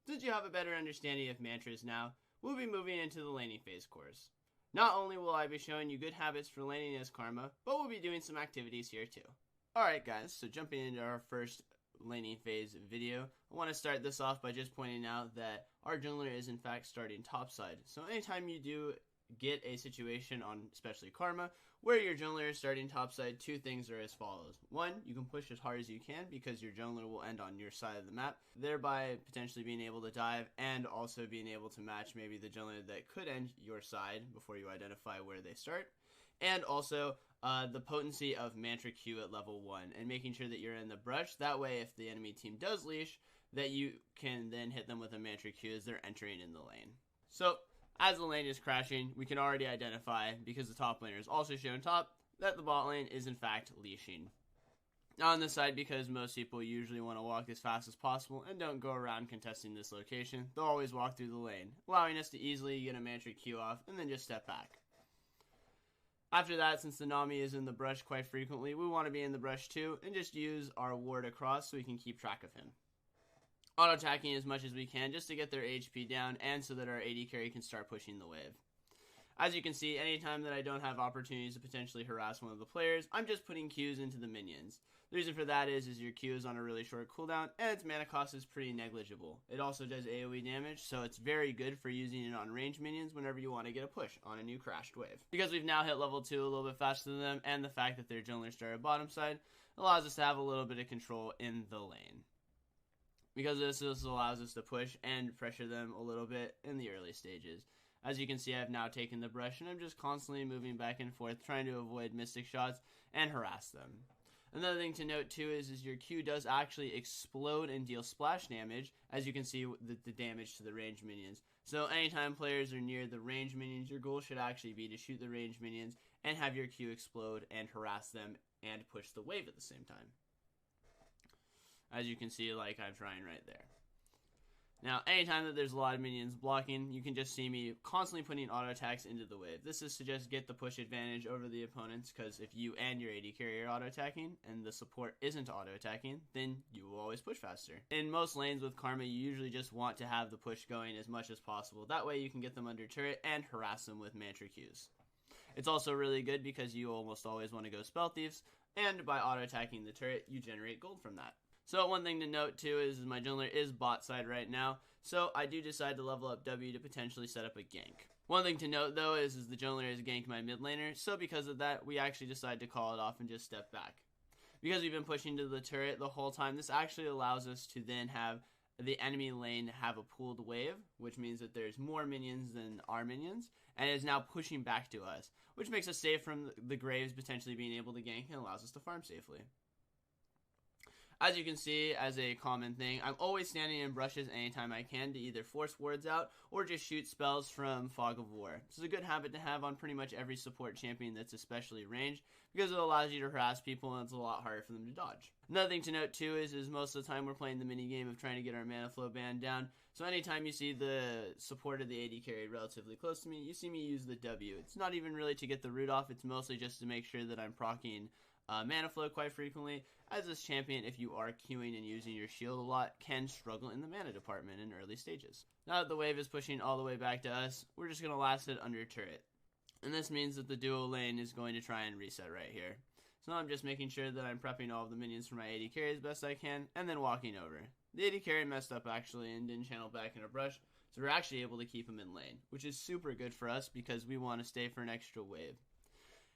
Since you have a better understanding of mantras now, we'll be moving into the laning phase course. Not only will I be showing you good habits for laning as Karma, but we'll be doing some activities here too. Alright guys, so jumping into our first laning phase video, I want to start this off by just pointing out that our jungler is in fact starting topside. So anytime you do get a situation on especially Karma where your jungler is starting topside, two things are as follows. One, you can push as hard as you can because your jungler will end on your side of the map, thereby potentially being able to dive and also being able to match maybe the jungler that could end your side before you identify where they start. And also the potency of Mantra Q at level 1 and making sure that you're in the brush. That way if the enemy team does leash, that you can then hit them with a Mantra Q as they're entering in the lane. So as the lane is crashing, we can already identify, because the top laner is also shown top, that the bot lane is in fact leashing. On this side, because most people usually want to walk as fast as possible and don't go around contesting this location, they'll always walk through the lane, allowing us to easily get a Mantra Q off and then just step back. After that, since the Nami is in the brush quite frequently, we want to be in the brush too and just use our ward across so we can keep track of him. Auto-attacking as much as we can just to get their HP down and so that our AD carry can start pushing the wave. As you can see, anytime that I don't have opportunities to potentially harass one of the players, I'm just putting Qs into the minions. The reason for that is your Q is on a really short cooldown and its mana cost is pretty negligible. It also does AoE damage, so it's very good for using it on ranged minions whenever you want to get a push on a new crashed wave. Because we've now hit level 2 a little bit faster than them, and the fact that their jungler started bottom side allows us to have a little bit of control in the lane. Because this allows us to push and pressure them a little bit in the early stages. As you can see, I've now taken the brush and I'm just constantly moving back and forth trying to avoid mystic shots and harass them. Another thing to note too is your Q does actually explode and deal splash damage, as you can see the damage to the ranged minions. So anytime players are near the ranged minions, your goal should actually be to shoot the ranged minions and have your Q explode and harass them and push the wave at the same time. As you can see, like I'm trying right there. Now, anytime that there's a lot of minions blocking, you can just see me constantly putting auto attacks into the wave. This is to just get the push advantage over the opponents, because if you and your AD carry are auto attacking and the support isn't auto attacking, then you will always push faster. In most lanes with Karma, you usually just want to have the push going as much as possible. That way you can get them under turret and harass them with Mantra Qs. It's also really good because you almost always want to go Spell Thieves, and by auto attacking the turret, you generate gold from that. So one thing to note too is my jungler is bot side right now, so I do decide to level up W to potentially set up a gank. One thing to note though is the jungler is ganking my mid laner, so because of that, we actually decide to call it off and just step back. Because we've been pushing to the turret the whole time, this actually allows us to then have the enemy lane have a pooled wave, which means that there's more minions than our minions, and is now pushing back to us, which makes us safe from the Graves potentially being able to gank and allows us to farm safely. As you can see, as a common thing, I'm always standing in brushes anytime I can to either force wards out or just shoot spells from Fog of War. This is a good habit to have on pretty much every support champion that's especially ranged, because it allows you to harass people and it's a lot harder for them to dodge. Another thing to note too is most of the time we're playing the mini game of trying to get our mana flow band down, so anytime you see the support of the AD carry relatively close to me, you see me use the W. It's not even really to get the root off, it's mostly just to make sure that I'm proccing mana flow quite frequently, as this champion, if you are queuing and using your shield a lot, can struggle in the mana department in early stages. Now that the wave is pushing all the way back to us, we're just going to last it under turret. And this means that the duo lane is going to try and reset right here. So I'm just making sure that I'm prepping all of the minions for my AD carry as best I can, and then walking over. The AD carry messed up actually and didn't channel back in a brush, so we're actually able to keep him in lane, which is super good for us because we want to stay for an extra wave.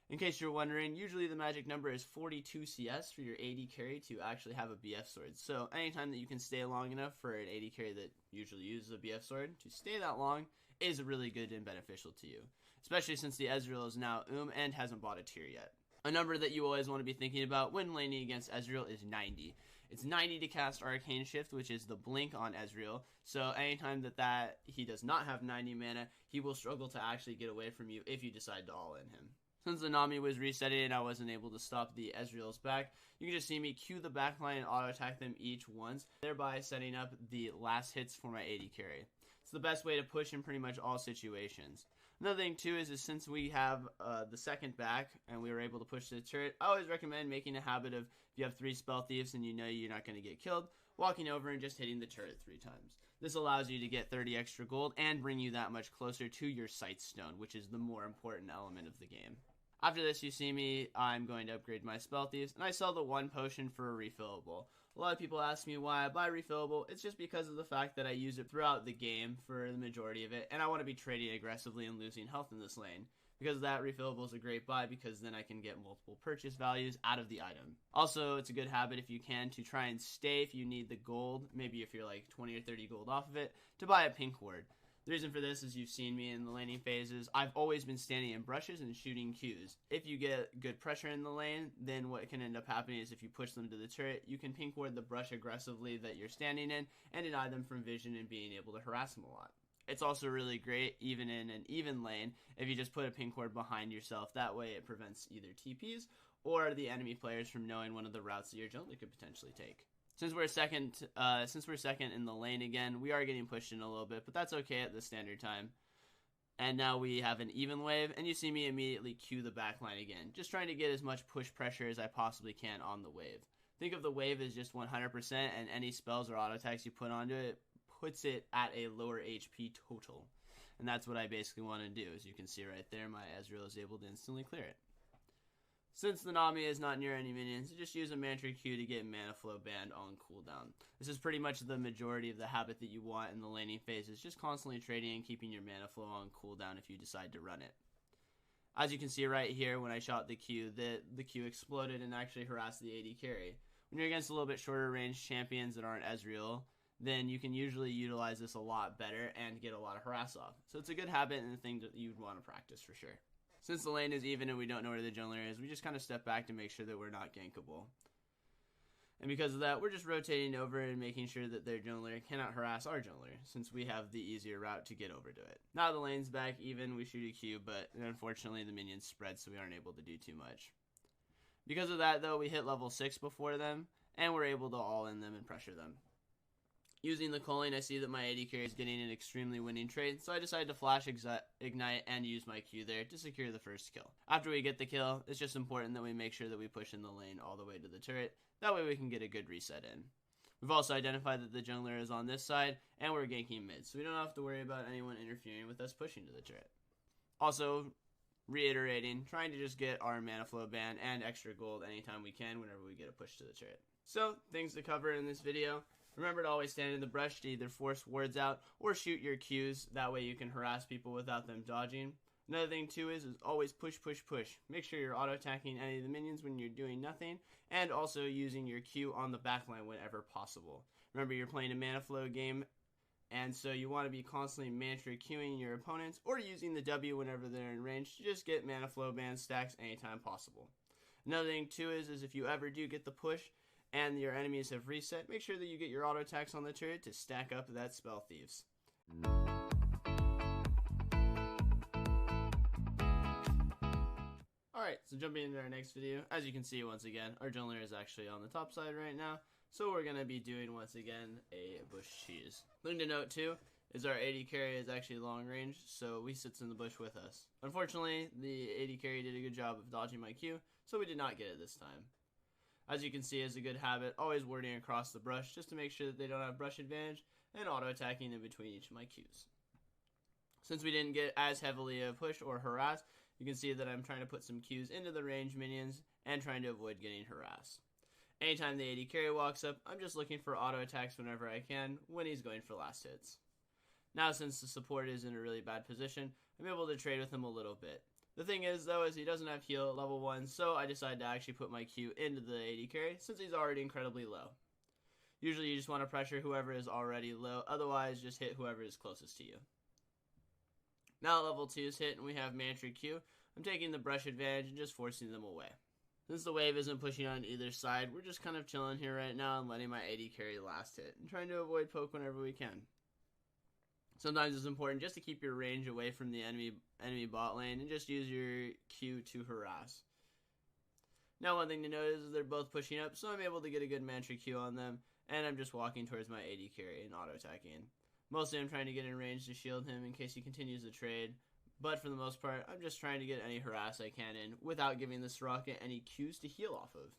In case you're wondering, usually the magic number is 42 CS for your AD carry to actually have a BF sword. So anytime that you can stay long enough for an AD carry that usually uses a BF sword to stay that long is really good and beneficial to you. Especially since the Ezreal is now and hasn't bought a tier yet. A number that you always want to be thinking about when laning against Ezreal is 90. It's 90 to cast Arcane Shift, which is the blink on Ezreal. So anytime that he does not have 90 mana, he will struggle to actually get away from you if you decide to all-in him. Since the Nami was resetting and I wasn't able to stop the Ezreal's back, you can just see me queue the backline and auto-attack them each once, thereby setting up the last hits for my AD carry. It's the best way to push in pretty much all situations. Another thing too is since we have the second back and we were able to push the turret, I always recommend making a habit of, if you have 3 spell thieves and you know you're not going to get killed, walking over and just hitting the turret 3 times. This allows you to get 30 extra gold and bring you that much closer to your sight stone, which is the more important element of the game. After this, you see me, I'm going to upgrade my spell thieves, and I sell the 1 potion for a refillable. A lot of people ask me why I buy refillable. It's just because of the fact that I use it throughout the game for the majority of it, and I want to be trading aggressively and losing health in this lane. Because of that, refillable is a great buy because then I can get multiple purchase values out of the item. Also, it's a good habit if you can to try and stay if you need the gold, maybe if you're like 20 or 30 gold off of it, to buy a pink ward. The reason for this is you've seen me in the laning phases. I've always been standing in brushes and shooting Qs. If you get good pressure in the lane, then what can end up happening is if you push them to the turret, you can pink ward the brush aggressively that you're standing in and deny them from vision and being able to harass them a lot. It's also really great, even in an even lane, if you just put a pink ward behind yourself. That way it prevents either TPs or the enemy players from knowing one of the routes that your jungler could potentially take. Since we're second in the lane again, we are getting pushed in a little bit, but that's okay at the standard time. And now we have an even wave, and you see me immediately queue the backline again, just trying to get as much push pressure as I possibly can on the wave. Think of the wave as just 100%, and any spells or auto attacks you put onto it puts it at a lower HP total. And that's what I basically want to do. As you can see right there, my Ezreal is able to instantly clear it. Since the Nami is not near any minions, just use a Mantra Q to get Mana Flow banned on cooldown. This is pretty much the majority of the habit that you want in the laning phase, is just constantly trading and keeping your Mana Flow on cooldown if you decide to run it. As you can see right here, when I shot the Q, the Q exploded and actually harassed the AD carry. When you're against a little bit shorter range champions that aren't Ezreal, then you can usually utilize this a lot better and get a lot of harass off. So it's a good habit and a thing that you'd want to practice for sure. Since the lane is even and we don't know where the jungler is, we just kind of step back to make sure that we're not gankable. And because of that, we're just rotating over and making sure that their jungler cannot harass our jungler, since we have the easier route to get over to it. Now the lane's back even, we shoot a Q, but unfortunately the minions spread, so we aren't able to do too much. Because of that though, we hit level 6 before them, and we're able to all in them and pressure them. Using the culling, I see that my AD carry is getting an extremely winning trade, so I decided to flash ignite and use my Q there to secure the first kill. After we get the kill, it's just important that we make sure that we push in the lane all the way to the turret. That way we can get a good reset in. We've also identified that the jungler is on this side, and we're ganking mid, so we don't have to worry about anyone interfering with us pushing to the turret. Also, reiterating, trying to just get our mana flow ban and extra gold anytime we can whenever we get a push to the turret. So, things to cover in this video. Remember to always stand in the brush to either force wards out or shoot your Qs. That way you can harass people without them dodging. Another thing too is always push, push, push. Make sure you're auto-attacking any of the minions when you're doing nothing, and also using your Q on the backline whenever possible. Remember, you're playing a mana flow game, and so you want to be constantly mantra queuing your opponents or using the W whenever they're in range to just get mana flow band stacks anytime possible. Another thing too is if you ever do get the push and your enemies have reset, make sure that you get your auto attacks on the turret to stack up that spell thieves. Alright, so jumping into our next video, as you can see once again, our jungler is actually on the top side right now, so we're going to be doing once again a bush cheese. Thing to note too is our AD carry is actually long range, so he sits in the bush with us. Unfortunately, the AD carry did a good job of dodging my Q, so we did not get it this time. As you can see, as a good habit, always warding across the brush just to make sure that they don't have brush advantage, and auto-attacking in between each of my Qs. Since we didn't get as heavily a push or harass, you can see that I'm trying to put some Qs into the range minions and trying to avoid getting harassed. Anytime the AD carry walks up, I'm just looking for auto attacks whenever I can when he's going for last hits. Now since the support is in a really bad position, I'm able to trade with him a little bit. The thing is though, is he doesn't have heal at level 1, so I decided to actually put my Q into the AD carry since he's already incredibly low. Usually you just want to pressure whoever is already low, otherwise just hit whoever is closest to you. Now that level 2 is hit and we have Mantra Q, I'm taking the brush advantage and just forcing them away. Since the wave isn't pushing on either side, we're just kind of chilling here right now and letting my AD carry last hit, and trying to avoid poke whenever we can. Sometimes it's important just to keep your range away from the enemy bot lane and just use your Q to harass. Now one thing to note is they're both pushing up, so I'm able to get a good Mantra Q on them, and I'm just walking towards my AD carry and auto-attacking. Mostly I'm trying to get in range to shield him in case he continues the trade, but for the most part, I'm just trying to get any harass I can in without giving the Soraka any Qs to heal off of.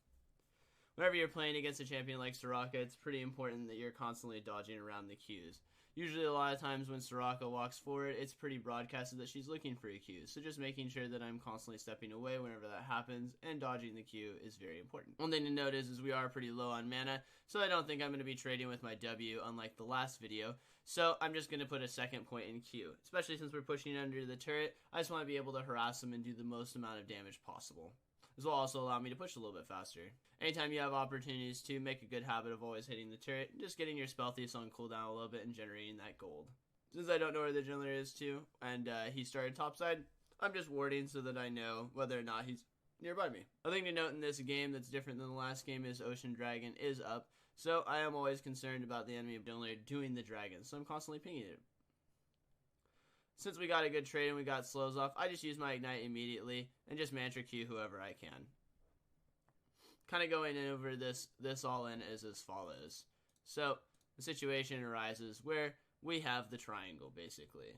Whenever you're playing against a champion like Soraka, it's pretty important that you're constantly dodging around the Qs. Usually a lot of times when Soraka walks forward, it's pretty broadcasted that she's looking for a Q, so just making sure that I'm constantly stepping away whenever that happens, and dodging the Q is very important. One thing to note is we are pretty low on mana, so I don't think I'm going to be trading with my W unlike the last video, so I'm just going to put a second point in Q. Especially since we're pushing under the turret, I just want to be able to harass them and do the most amount of damage possible. This will also allow me to push a little bit faster. Anytime you have opportunities to, make a good habit of always hitting the turret, just getting your spell thieves on cooldown a little bit and generating that gold. Since I don't know where the jungler is too, and he started topside, I'm just warding so that I know whether or not he's nearby me. A thing to note in this game that's different than the last game is Ocean Dragon is up, so I am always concerned about the enemy jungler doing the dragon, so I'm constantly pinging it. Since we got a good trade and we got slows off, I just use my Ignite immediately and just mantra Q whoever I can. Kind of going in over this all in is as follows. So the situation arises where we have the triangle basically.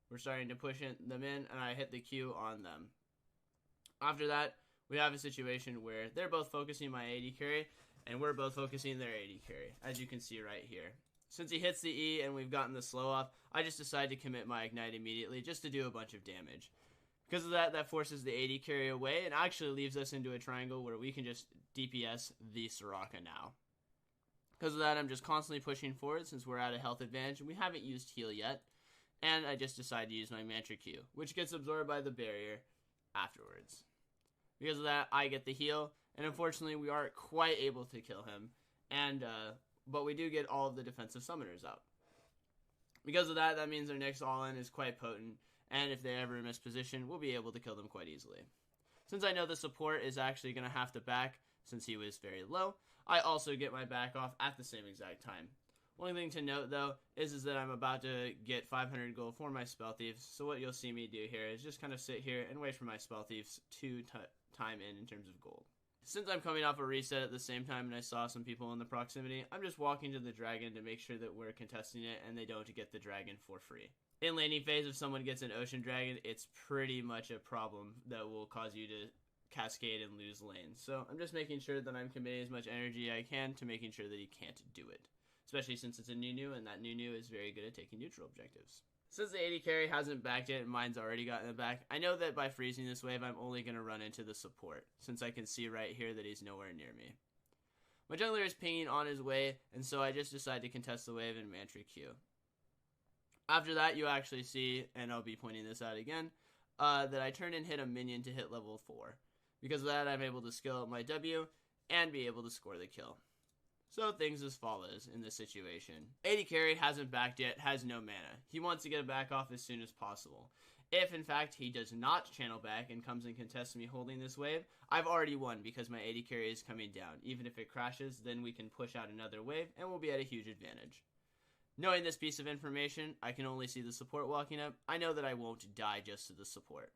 We're starting to push them in and I hit the Q on them. After that, we have a situation where they're both focusing my AD carry and we're both focusing their AD carry, as you can see right here. Since he hits the E and we've gotten the slow off, I just decide to commit my Ignite immediately just to do a bunch of damage. Because of that, that forces the AD carry away and actually leaves us into a triangle where we can just DPS the Soraka now. Because of that, I'm just constantly pushing forward since we're at a health advantage and we haven't used heal yet. And I just decide to use my mantra Q, which gets absorbed by the barrier afterwards. Because of that, I get the heal, and unfortunately we aren't quite able to kill him. But we do get all of the defensive summoners out. Because of that, that means our next all-in is quite potent, and if they ever miss position, we'll be able to kill them quite easily. Since I know the support is actually going to have to back, since he was very low, I also get my back off at the same exact time. One thing to note, though, is that I'm about to get 500 gold for my Spell Thieves, so what you'll see me do here is just kind of sit here and wait for my Spell Thieves to time in terms of gold. Since I'm coming off a reset at the same time and I saw some people in the proximity, I'm just walking to the dragon to make sure that we're contesting it and they don't get the dragon for free. In laning phase, if someone gets an ocean dragon, it's pretty much a problem that will cause you to cascade and lose lanes. So I'm just making sure that I'm committing as much energy I can to making sure that he can't do it. Especially since it's a new and that new is very good at taking neutral objectives. Since the AD carry hasn't backed yet and mine's already gotten it back, I know that by freezing this wave, I'm only going to run into the support, since I can see right here that he's nowhere near me. My jungler is pinging on his way, and so I just decide to contest the wave and mantra Q. After that, you actually see, and I'll be pointing this out again, that I turn and hit a minion to hit level 4. Because of that, I'm able to skill up my W and be able to score the kill. So things as follows in this situation. AD carry hasn't backed yet, has no mana. He wants to get a back off as soon as possible. If in fact he does not channel back and comes and contests me holding this wave, I've already won because my AD carry is coming down. Even if it crashes, then we can push out another wave and we'll be at a huge advantage. Knowing this piece of information, I can only see the support walking up. I know that I won't die just to the support.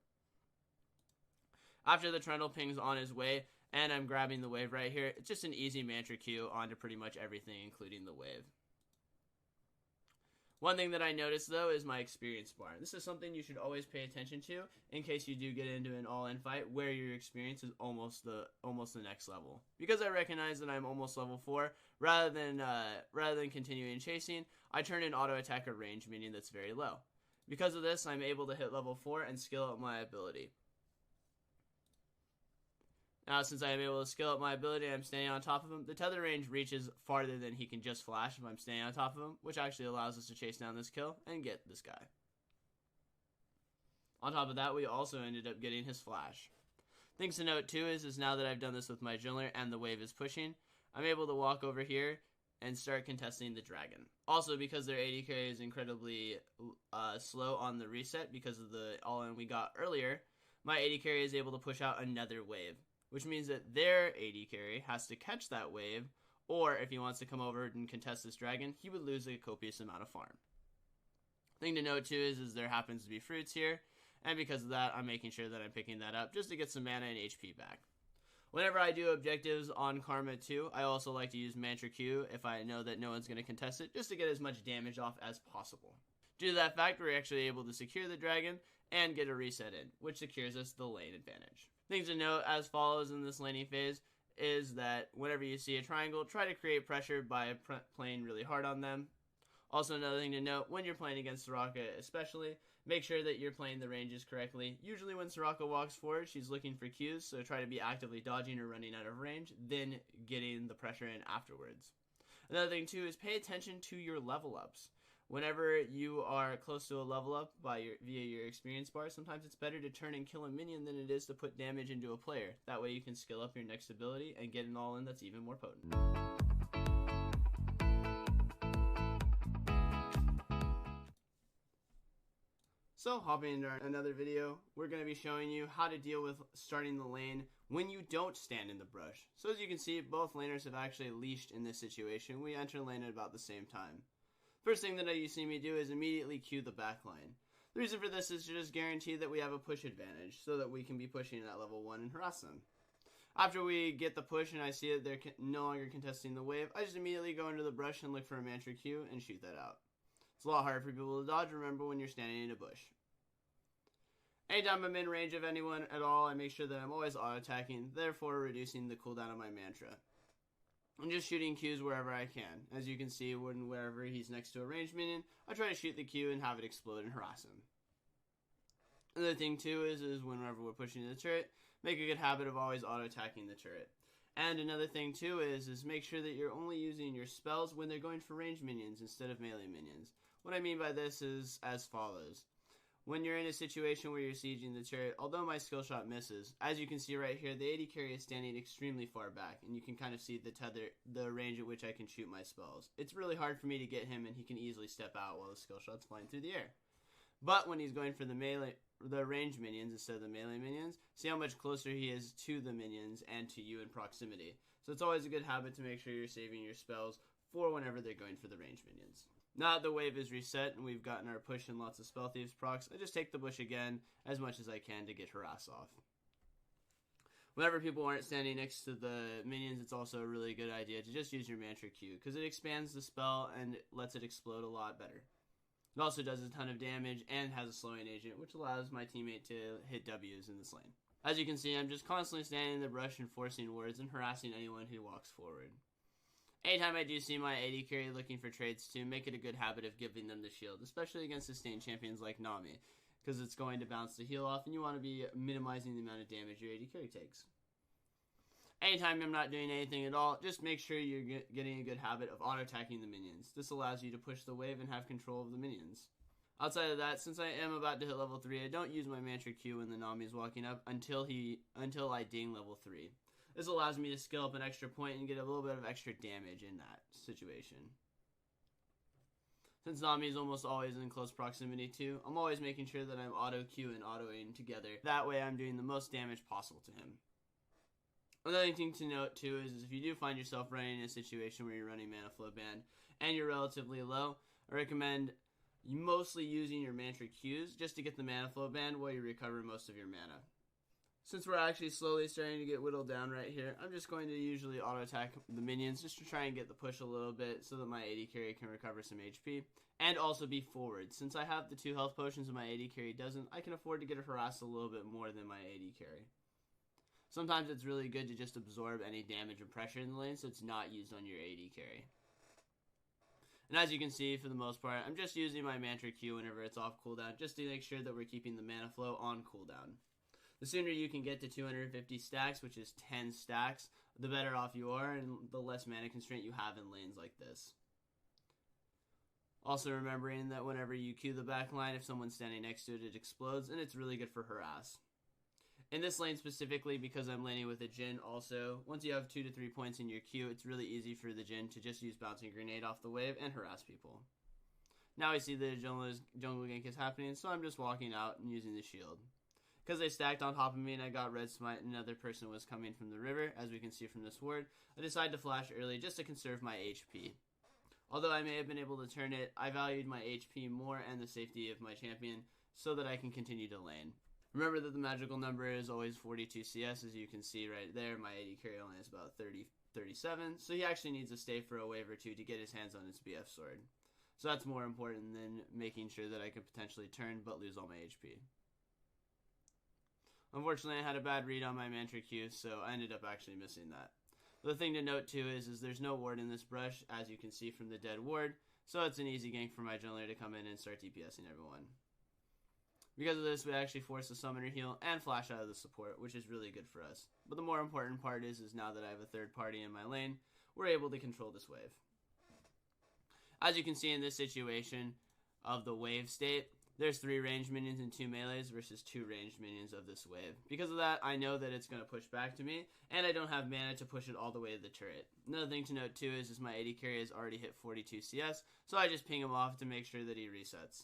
After the Trundle pings on his way, and I'm grabbing the wave right here, it's just an easy mantra Q onto pretty much everything, including the wave. One thing that I noticed, though, is my experience bar. This is something you should always pay attention to in case you do get into an all-in fight where your experience is almost the next level. Because I recognize that I'm almost level 4, rather than continuing chasing, I turn in auto attack at range, meaning that's very low. Because of this, I'm able to hit level 4 and skill up my ability. Now, since I am able to skill up my ability and I'm standing on top of him, the tether range reaches farther than he can just flash if I'm standing on top of him, which actually allows us to chase down this kill and get this guy. On top of that, we also ended up getting his flash. Things to note too is now that I've done this with my jungler and the wave is pushing, I'm able to walk over here and start contesting the dragon. Also, because their AD carry is incredibly slow on the reset because of the all-in we got earlier, my AD carry is able to push out another wave, which means that their AD carry has to catch that wave, or if he wants to come over and contest this dragon, he would lose a copious amount of farm. Thing to note too is there happens to be fruits here, and because of that, I'm making sure that I'm picking that up just to get some mana and HP back. Whenever I do objectives on Karma 2, I also like to use Mantra Q if I know that no one's going to contest it, just to get as much damage off as possible. Due to that fact, we're actually able to secure the dragon and get a reset in, which secures us the lane advantage. Things to note as follows in this laning phase is that whenever you see a triangle, try to create pressure by playing really hard on them. Also, another thing to note, when you're playing against Soraka especially, make sure that you're playing the ranges correctly. Usually when Soraka walks forward, she's looking for Qs, so try to be actively dodging or running out of range, then getting the pressure in afterwards. Another thing too is pay attention to your level ups. Whenever you are close to a level up via your experience bar, sometimes it's better to turn and kill a minion than it is to put damage into a player. That way you can skill up your next ability and get an all-in that's even more potent. So, hopping into another video, we're going to be showing you how to deal with starting the lane when you don't stand in the brush. So as you can see, both laners have actually leashed in this situation. We enter lane at about the same time. First thing that you see me do is immediately queue the backline. The reason for this is to just guarantee that we have a push advantage, so that we can be pushing at level 1 and harass them. After we get the push and I see that they're no longer contesting the wave, I just immediately go into the brush and look for a Mantra Q and shoot that out. It's a lot harder for people to dodge, remember, when you're standing in a bush. Anytime I'm in range of anyone at all, I make sure that I'm always auto-attacking, therefore reducing the cooldown of my mantra. I'm just shooting Qs wherever I can. As you can see, wherever he's next to a ranged minion, I try to shoot the Q and have it explode and harass him. Another thing too is whenever we're pushing the turret, make a good habit of always auto-attacking the turret. And another thing too is make sure that you're only using your spells when they're going for ranged minions instead of melee minions. What I mean by this is as follows. When you're in a situation where you're sieging the turret, although my skill shot misses, as you can see right here, the AD carry is standing extremely far back, and you can kind of see the range at which I can shoot my spells. It's really hard for me to get him, and he can easily step out while the skill shot's flying through the air. But when he's going for the ranged minions instead of the melee minions, see how much closer he is to the minions and to you in proximity. So it's always a good habit to make sure you're saving your spells for whenever they're going for the ranged minions. Now that the wave is reset and we've gotten our push and lots of Spell Thieves procs, I just take the bush again as much as I can to get harass off. Whenever people aren't standing next to the minions, it's also a really good idea to just use your Mantra Q, because it expands the spell and lets it explode a lot better. It also does a ton of damage and has a slowing agent, which allows my teammate to hit W's in this lane. As you can see, I'm just constantly standing in the brush and forcing wards and harassing anyone who walks forward. Anytime I do see my AD carry looking for trades too, make it a good habit of giving them the shield, especially against sustained champions like Nami, because it's going to bounce the heal off and you want to be minimizing the amount of damage your AD carry takes. Anytime I'm not doing anything at all, just make sure you're getting a good habit of auto-attacking the minions. This allows you to push the wave and have control of the minions. Outside of that, since I am about to hit level 3, I don't use my Mantra Q when the Nami is walking up until I ding level 3. This allows me to skill up an extra point and get a little bit of extra damage in that situation. Since Nami is almost always in close proximity too, I'm always making sure that I'm auto-Q and auto-aim together. That way I'm doing the most damage possible to him. Another thing to note too is if you do find yourself running in a situation where you're running Mana Flow Band and you're relatively low, I recommend mostly using your Mantra Qs just to get the Mana Flow Band while you recover most of your mana. Since we're actually slowly starting to get whittled down right here, I'm just going to usually auto-attack the minions just to try and get the push a little bit so that my AD carry can recover some HP. And also be forward. Since I have the 2 health potions and my AD carry doesn't, I can afford to get harassed a little bit more than my AD carry. Sometimes it's really good to just absorb any damage or pressure in the lane so it's not used on your AD carry. And as you can see, for the most part, I'm just using my Mantra Q whenever it's off cooldown just to make sure that we're keeping the mana flow on cooldown. The sooner you can get to 250 stacks, which is 10 stacks, the better off you are and the less mana constraint you have in lanes like this. Also remembering that whenever you queue the back line, if someone's standing next to it, it explodes, and it's really good for harass. In this lane specifically, because I'm laning with a Jhin also, once you have 2 to 3 points in your queue, it's really easy for the Jhin to just use Bouncing Grenade off the wave and harass people. Now I see the jungle gank is happening, so I'm just walking out and using the shield. Because they stacked on top of me and I got red smite and another person was coming from the river, as we can see from this ward, I decided to flash early just to conserve my HP. Although I may have been able to turn it, I valued my HP more and the safety of my champion so that I can continue to lane. Remember that the magical number is always 42 CS, as you can see right there. My AD carry only has about 37, so he actually needs to stay for a wave or two to get his hands on his BF sword. So that's more important than making sure that I can potentially turn but lose all my HP. Unfortunately, I had a bad read on my Mantra Q, so I ended up actually missing that. The thing to note too is there's no ward in this brush, as you can see from the dead ward, so it's an easy gank for my jungler to come in and start DPSing everyone. Because of this, we actually force the summoner heal and flash out of the support, which is really good for us. But the more important part is now that I have a third party in my lane, we're able to control this wave. As you can see in this situation of the wave state, there's 3 ranged minions and 2 melees versus 2 ranged minions of this wave. Because of that, I know that it's going to push back to me, and I don't have mana to push it all the way to the turret. Another thing to note too is my AD carry has already hit 42 CS, so I just ping him off to make sure that he resets.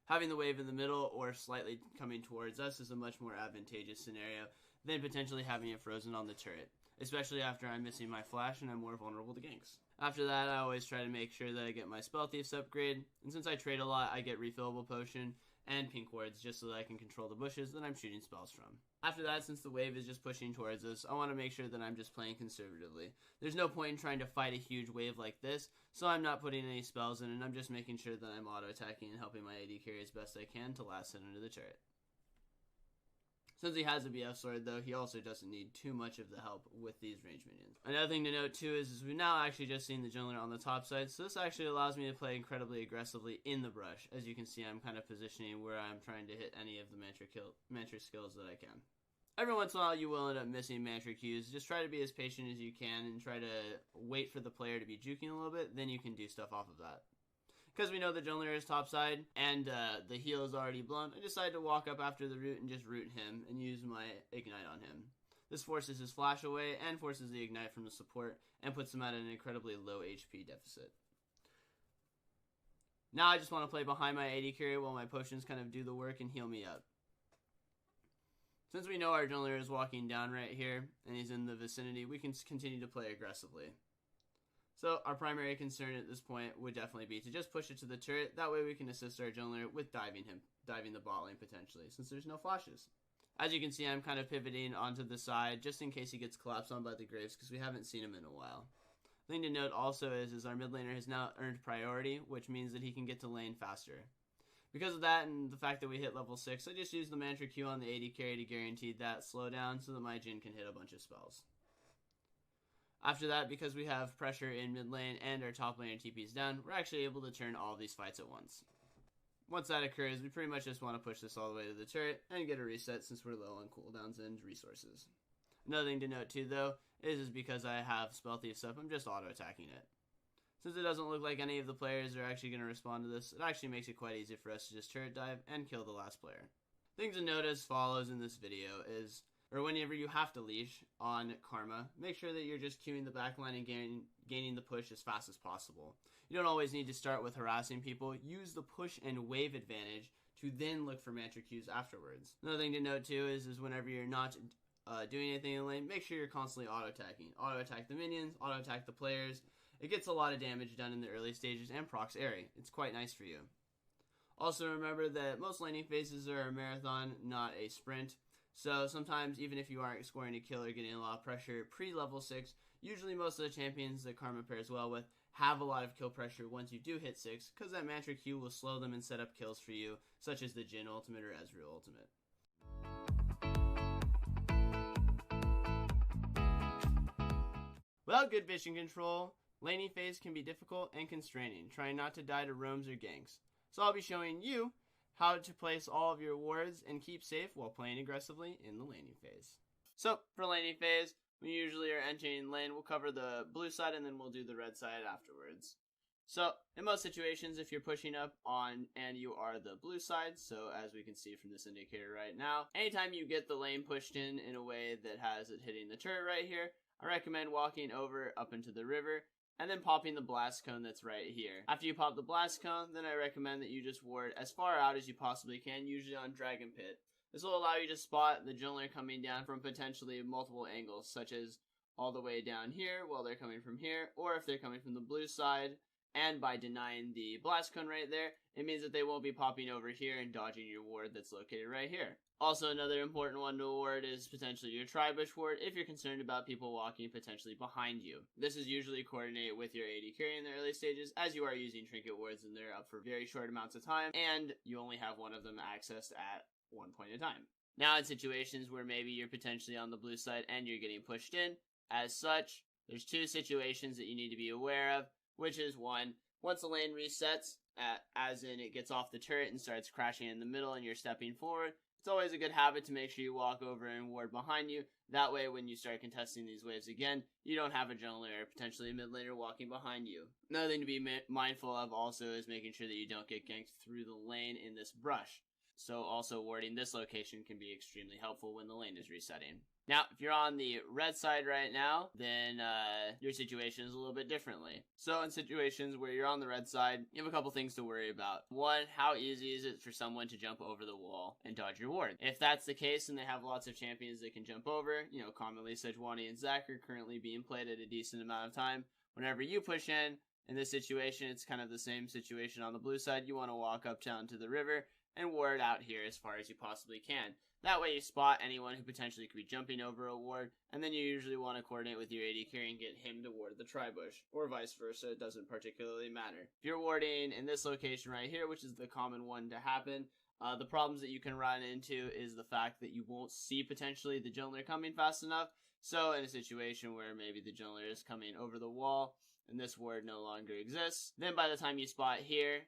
Having the wave in the middle or slightly coming towards us is a much more advantageous scenario than potentially having it frozen on the turret, especially after I'm missing my flash and I'm more vulnerable to ganks. After that, I always try to make sure that I get my Spell Thief's upgrade, and since I trade a lot, I get refillable potion and pink wards just so that I can control the bushes that I'm shooting spells from. After that, since the wave is just pushing towards us, I want to make sure that I'm just playing conservatively. There's no point in trying to fight a huge wave like this, so I'm not putting any spells in, and I'm just making sure that I'm auto-attacking and helping my AD carry as best I can to last hit under the turret. Since he has a BF sword, though, he also doesn't need too much of the help with these ranged minions. Another thing to note, too, is we've now actually just seen the jungler on the top side, so this actually allows me to play incredibly aggressively in the brush. As you can see, I'm kind of positioning where I'm trying to hit any of the mantra skills that I can. Every once in a while, you will end up missing mantra Qs. Just try to be as patient as you can and try to wait for the player to be juking a little bit, then you can do stuff off of that. Because we know the jungler is topside, and the heal is already blown, I decided to walk up after the root and just root him and use my ignite on him. This forces his flash away and forces the ignite from the support and puts him at an incredibly low HP deficit. Now I just want to play behind my AD carry while my potions kind of do the work and heal me up. Since we know our jungler is walking down right here and he's in the vicinity, we can continue to play aggressively. So our primary concern at this point would definitely be to just push it to the turret. That way we can assist our jungler with diving the bot lane potentially, since there's no flashes. As you can see, I'm kind of pivoting onto the side just in case he gets collapsed on by the Graves, because we haven't seen him in a while. The thing to note also is our mid laner has now earned priority, which means that he can get to lane faster. Because of that and the fact that we hit level 6, I just used the mantra Q on the AD carry to guarantee that slowdown so that my Jhin can hit a bunch of spells. After that, because we have pressure in mid lane and our top laner TP's down, we're actually able to turn all of these fights at once. Once that occurs, we pretty much just want to push this all the way to the turret and get a reset since we're low on cooldowns and resources. Another thing to note too though, is because I have Spell Thief's up, I'm just auto-attacking it. Since it doesn't look like any of the players are actually going to respond to this, it actually makes it quite easy for us to just turret dive and kill the last player. Things to note as follows in this video is, or whenever you have to leash on Karma, make sure that you're just queuing the backline and gaining the push as fast as possible. You don't always need to start with harassing people. Use the push and wave advantage to then look for mantra Qs afterwards. Another thing to note too is whenever you're not doing anything in the lane, make sure you're constantly auto-attacking. Auto-attack the minions, auto-attack the players. It gets a lot of damage done in the early stages and procs Airy. It's quite nice for you. Also remember that most laning phases are a marathon, not a sprint. So sometimes, even if you aren't scoring a kill or getting a lot of pressure pre-level 6, usually most of the champions that Karma pairs well with have a lot of kill pressure once you do hit 6, because that mantra Q will slow them and set up kills for you, such as the Jhin ultimate or Ezreal ultimate. Without good vision control, laning phase can be difficult and constraining, trying not to die to roams or ganks. So I'll be showing you how to place all of your wards and keep safe while playing aggressively in the laning phase. So, for laning phase, we usually are entering lane. We'll cover the blue side and then we'll do the red side afterwards. So, in most situations, if you're pushing up on and you are the blue side, so as we can see from this indicator right now, anytime you get the lane pushed in a way that has it hitting the turret right here, I recommend walking over up into the river and then popping the blast cone that's right here. After you pop the blast cone, then I recommend that you just ward as far out as you possibly can, usually on Dragon Pit. This will allow you to spot the jungler coming down from potentially multiple angles, such as all the way down here while they're coming from here, or if they're coming from the blue side, and by denying the blast cone right there, it means that they won't be popping over here and dodging your ward that's located right here. Also, another important one to ward is potentially your tri-bush ward if you're concerned about people walking potentially behind you. This is usually coordinated with your AD carry in the early stages, as you are using trinket wards and they're up for very short amounts of time, and you only have one of them accessed at one point in time. Now, in situations where maybe you're potentially on the blue side and you're getting pushed in, as such, there's two situations that you need to be aware of, which is one, once the lane resets, as in it gets off the turret and starts crashing in the middle and you're stepping forward, it's always a good habit to make sure you walk over and ward behind you. That way, when you start contesting these waves again, you don't have a jungler or potentially a mid laner walking behind you. Another thing to be mindful of also is making sure that you don't get ganked through the lane in this brush. So also warding this location can be extremely helpful when the lane is resetting. Now, if you're on the red side right now, then your situation is a little bit differently. So in situations where you're on the red side, you have a couple things to worry about. One, how easy is it for someone to jump over the wall and dodge your ward? If that's the case and they have lots of champions that can jump over, commonly Sejuani and Zac are currently being played at a decent amount of time. Whenever you push in this situation, it's kind of the same situation on the blue side. You want to walk up down to the river and ward out here as far as you possibly can. That way you spot anyone who potentially could be jumping over a ward, and then you usually want to coordinate with your AD carry and get him to ward the tri-bush, or vice versa, it doesn't particularly matter. If you're warding in this location right here, which is the common one to happen, the problems that you can run into is the fact that you won't see potentially the jungler coming fast enough. So in a situation where maybe the jungler is coming over the wall, and this ward no longer exists, then by the time you spot here,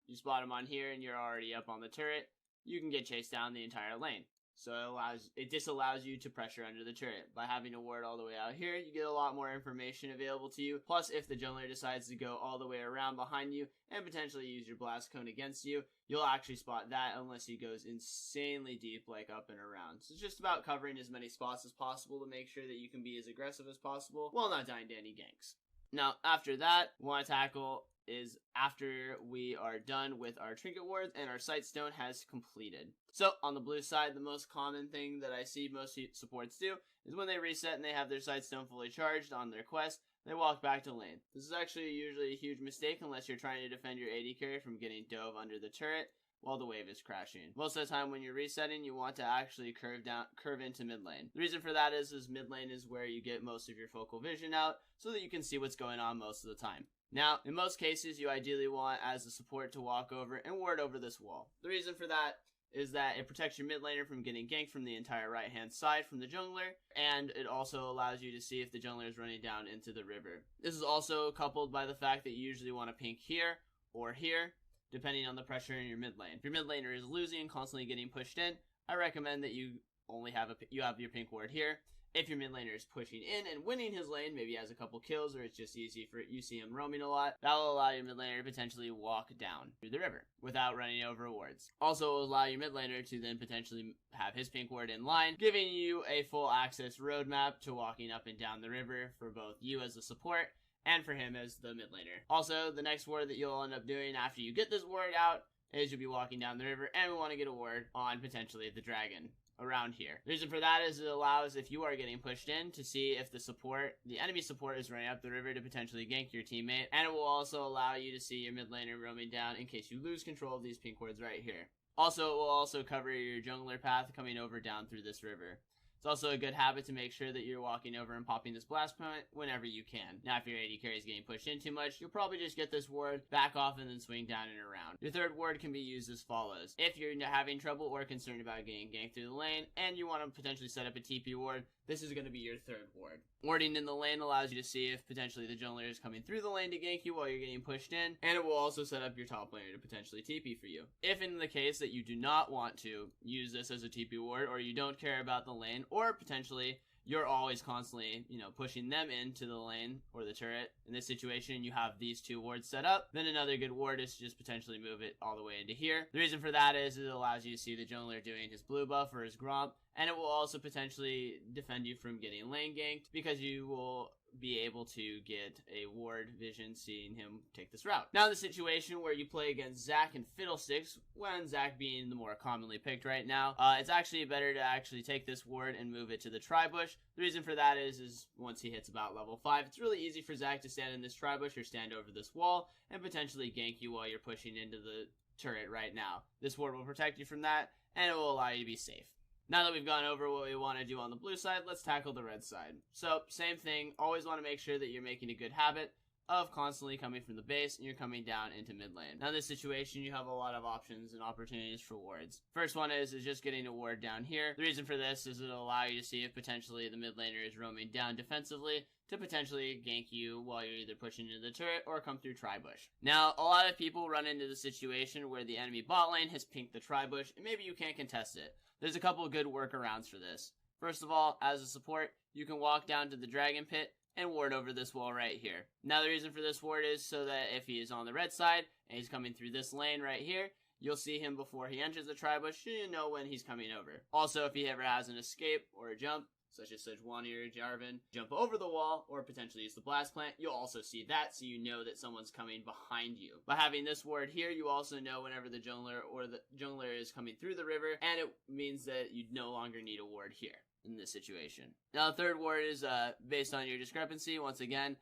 you spot him on here and you're already up on the turret, you can get chased down the entire lane. So it disallows you to pressure under the turret. By having a ward all the way out here, you get a lot more information available to you. Plus, if the jungler decides to go all the way around behind you and potentially use your blast cone against you, you'll actually spot that unless he goes insanely deep, like up and around. So it's just about covering as many spots as possible to make sure that you can be as aggressive as possible while not dying to any ganks. Now, after that, we want to tackle is after we are done with our trinket wards and our sightstone has completed. So on the blue side, the most common thing that I see most supports do is when they reset and they have their sightstone fully charged on their quest, they walk back to lane. This is actually usually a huge mistake unless you're trying to defend your AD carry from getting dove under the turret while the wave is crashing. Most of the time when you're resetting, you want to actually curve into mid lane. The reason for that is mid lane is where you get most of your focal vision out so that you can see what's going on most of the time. Now, in most cases, you ideally want as a support to walk over and ward over this wall. The reason for that is that it protects your mid laner from getting ganked from the entire right hand side from the jungler, and it also allows you to see if the jungler is running down into the river. This is also coupled by the fact that you usually want to pink here or here, depending on the pressure in your mid lane. If your mid laner is losing and constantly getting pushed in, I recommend that you only have your pink ward here. If your mid laner is pushing in and winning his lane, maybe he has a couple kills or it's just easy for you see him roaming a lot, that will allow your mid laner to potentially walk down through the river without running over wards. Also, it will allow your mid laner to then potentially have his pink ward in line, giving you a full access roadmap to walking up and down the river for both you as a support and for him as the mid laner. Also, the next ward that you'll end up doing after you get this ward out is you'll be walking down the river, and we want to get a ward on potentially the dragon around here. The reason for that is it allows, if you are getting pushed in, to see if the enemy support is running up the river to potentially gank your teammate, and it will also allow you to see your mid laner roaming down in case you lose control of these pink wards right here. Also, it will also cover your jungler path coming over down through this river. It's also a good habit to make sure that you're walking over and popping this blast point whenever you can. Now, if your AD carry is getting pushed in too much, you'll probably just get this ward, back off, and then swing down and around. Your third ward can be used as follows. If you're having trouble or concerned about getting ganked through the lane, and you want to potentially set up a TP ward, this is going to be your third ward. Warding in the lane allows you to see if potentially the jungler is coming through the lane to gank you while you're getting pushed in, and it will also set up your top laner to potentially TP for you. If in the case that you do not want to use this as a TP ward, or you don't care about the lane, or potentially you're always constantly, pushing them into the lane or the turret. In this situation, you have these two wards set up. Then another good ward is to just potentially move it all the way into here. The reason for that is it allows you to see the jungler doing his blue buff or his gromp, and it will also potentially defend you from getting lane ganked because you will be able to get a ward vision seeing him take this route. Now the situation where you play against Zac and Fiddlesticks, when Zac being the more commonly picked right now, it's actually better to actually take this ward and move it to the tri-bush. The reason for that is once he hits about level 5, it's really easy for Zac to stand in this tri-bush or stand over this wall and potentially gank you while you're pushing into the turret right now. This ward will protect you from that, and it will allow you to be safe. Now that we've gone over what we want to do on the blue side, let's tackle the red side. So, same thing, always want to make sure that you're making a good habit of constantly coming from the base and you're coming down into mid lane. Now in this situation, you have a lot of options and opportunities for wards. First one is just getting a ward down here. The reason for this is it'll allow you to see if potentially the mid laner is roaming down defensively to potentially gank you while you're either pushing into the turret or come through tri-bush. Now, a lot of people run into the situation where the enemy bot lane has pinked the tri-bush and maybe you can't contest it. There's a couple of good workarounds for this. First of all, as a support, you can walk down to the dragon pit and ward over this wall right here. Now the reason for this ward is so that if he is on the red side and he's coming through this lane right here, you'll see him before he enters the tri-bush, so you know when he's coming over. Also, if he ever has an escape or a jump, such as Sejuani or Jarvan, jump over the wall or potentially use the blast plant, you'll also see that, so you know that someone's coming behind you. By having this ward here, you also know whenever the jungler or the jungler is coming through the river, and it means that you no longer need a ward here in this situation. Now the third ward is based on your discrepancy. Once again,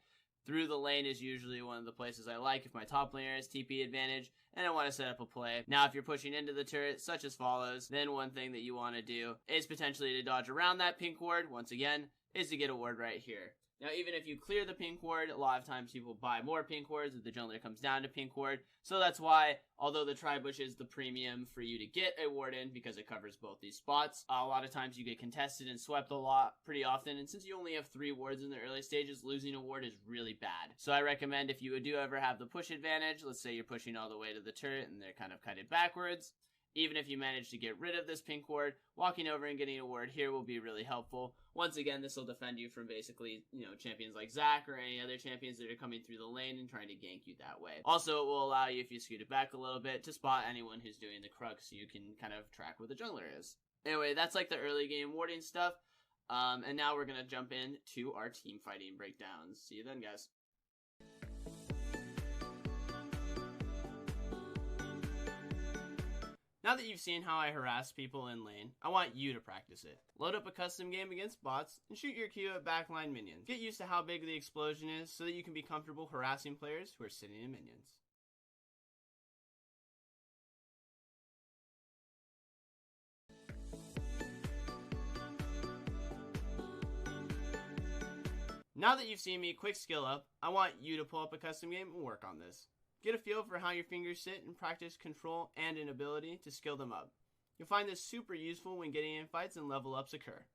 through the lane is usually one of the places I like if my top laner has TP advantage and I want to set up a play. Now if you're pushing into the turret such as follows, then one thing that you want to do is potentially to dodge around that pink ward, once again, is to get a ward right here. Now even if you clear the pink ward, a lot of times people buy more pink wards if the jungler comes down to pink ward. So that's why, although the tri-bush is the premium for you to get a ward in because it covers both these spots, a lot of times you get contested and swept a lot pretty often, and since you only have 3 wards in the early stages, losing a ward is really bad. So I recommend if you do ever have the push advantage, let's say you're pushing all the way to the turret and they're kind of cutted backwards, even if you manage to get rid of this pink ward, walking over and getting a ward here will be really helpful. Once again, this will defend you from basically, champions like Zac or any other champions that are coming through the lane and trying to gank you that way. Also, it will allow you, if you scoot it back a little bit, to spot anyone who's doing the crux so you can kind of track where the jungler is. Anyway, that's like the early game warding stuff. And now we're going to jump into our team fighting breakdowns. See you then, guys. Now that you've seen how I harass people in lane, I want you to practice it. Load up a custom game against bots and shoot your Q at backline minions. Get used to how big the explosion is so that you can be comfortable harassing players who are sitting in minions. Now that you've seen me quick skill up, I want you to pull up a custom game and work on this. Get a feel for how your fingers sit and practice control and an ability to skill them up. You'll find this super useful when getting in fights and level ups occur.